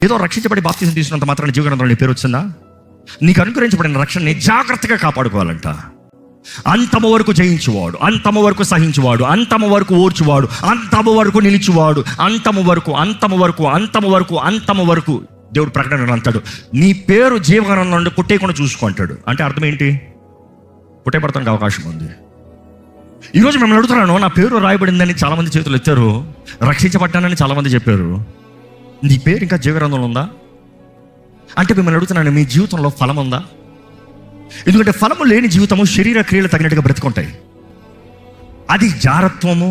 ఏదో రక్షించబడి బాప్తిజం తీసుకున్నంత మాత్రాన జీవగ్రంథంలో నీ పేరు వచ్చిందా? నీకు అనుగ్రహించబడిన రక్షణని జాగ్రత్తగా కాపాడుకోవాలంట. అంతము వరకు జయించువాడు, అంతము వరకు సహించువాడు, అంతము వరకు ఓర్చువాడు, అంతము వరకు నిలిచువాడు, అంతము వరకు, అంతము వరకు, అంతము వరకు, అంతము వరకు. దేవుడు ప్రకటన అంటాడు, నీ పేరు జీవగ్రంథంలో నుండి పుట్టేయకుండా చూసుకో అంటాడు. అంటే అర్థం ఏంటి? పుట్టేపడతానికి అవకాశం ఉంది. ఈరోజు మిమ్మల్ని అడుగుతున్నాను, నా పేరు రాయబడిందని చాలామంది చేతులు ఎత్తారు, రక్షించబడ్డానని చాలామంది చెప్పారు. నీ పేరు ఇంకా జీవగ్రంథంలో ఉందా అంటే మిమ్మల్ని అడుగుతున్నాను, మీ జీవితంలో ఫలం ఉందా? ఎందుకంటే ఫలము లేని జీవితము శరీర క్రియలు తగినట్టుగా బ్రతుకుంటాయి. అది జారత్వము,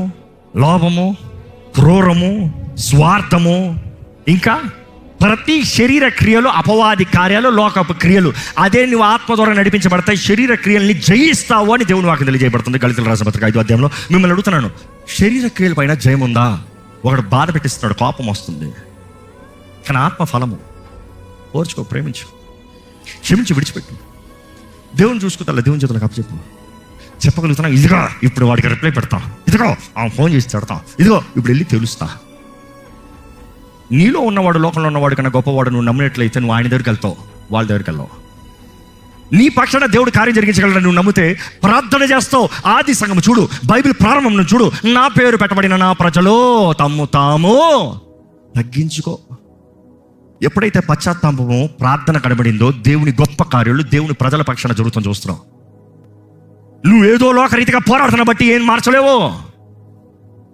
లోభము, క్రూరము, స్వార్థము, ఇంకా ప్రతి శరీర క్రియలు అపవాది కార్యాలు, లోకపు క్రియలు. అదే నువ్వు ఆత్మ ద్వారా నడిపించబడతాయి. శరీర క్రియల్ని జయిస్తావు అని దేవుని వాక్యం తెలియజేయబడుతుంది. గళితీయుల రాసిన పత్రిక 5వ అధ్యాయంలో. మిమ్మల్ని అడుగుతున్నాను, శరీర క్రియల పైన జయం ఉందా? ఒకడు బాధ పెట్టిస్తున్నాడు, కోపం వస్తుంది, కానీ ఆత్మ ఫలము ఓర్చుకో, ప్రేమించు, క్షమించి విడిచిపెట్టు. దేవుని చూసుకుంటా, దేవుని చేతులకు అప్పచెప్పు. చెప్పగలుగుతున్నా, ఇదిగో ఇప్పుడు వాడికి రిప్లై పెడతాం, ఇదిగో ఫోన్ చేసి పెడతాం, ఇదిగో ఇప్పుడు వెళ్ళి తెలుస్తా. నీలో ఉన్నవాడు లోకంలో ఉన్నవాడు కన్నా గొప్పవాడు నువ్వు నమ్మినట్లయితే నువ్వు ఆయన దగ్గరికి వెళ్తావు, వాళ్ళ దగ్గరికి వెళ్ళావు. నీ పక్షాన దేవుడు కార్యం జరిగించగలడని నువ్వు నమ్మితే ప్రార్థన చేస్తావు. ఆది సంఘం చూడు, బైబిల్ ప్రారంభం చూడు, నా పేరు పెట్టబడిన నా ప్రజలు తమ్ము తాము తగ్గించుకో. ఎప్పుడైతే పశ్చాత్తాపము, ప్రార్థన కనబడిందో దేవుని గొప్ప కార్యాలు దేవుని ప్రజల పక్షాన జరుగుతుంది చూస్తున్నావు. నువ్వేదో లోకరీతిగా పోరాడుతున్న బట్టి ఏం మార్చలేవు.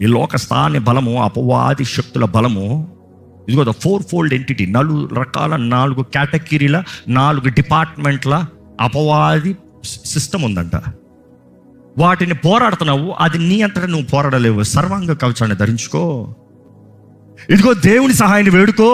ఈ లోక స్థాని బలము, అపవాది శక్తుల బలము, ఇదిగో ద 4-fold ఎంటిటీ, 4 రకాల, 4 కేటగిరీల, 4 డిపార్ట్మెంట్ల అపవాది సిస్టమ్ ఉందంట. వాటిని పోరాడుతున్నావు, అది నీ అంతటా నువ్వు పోరాడలేవు. సర్వాంగ కవచాన్ని ధరించుకో, ఇదిగో దేవుని సహాయాన్ని వేడుకో.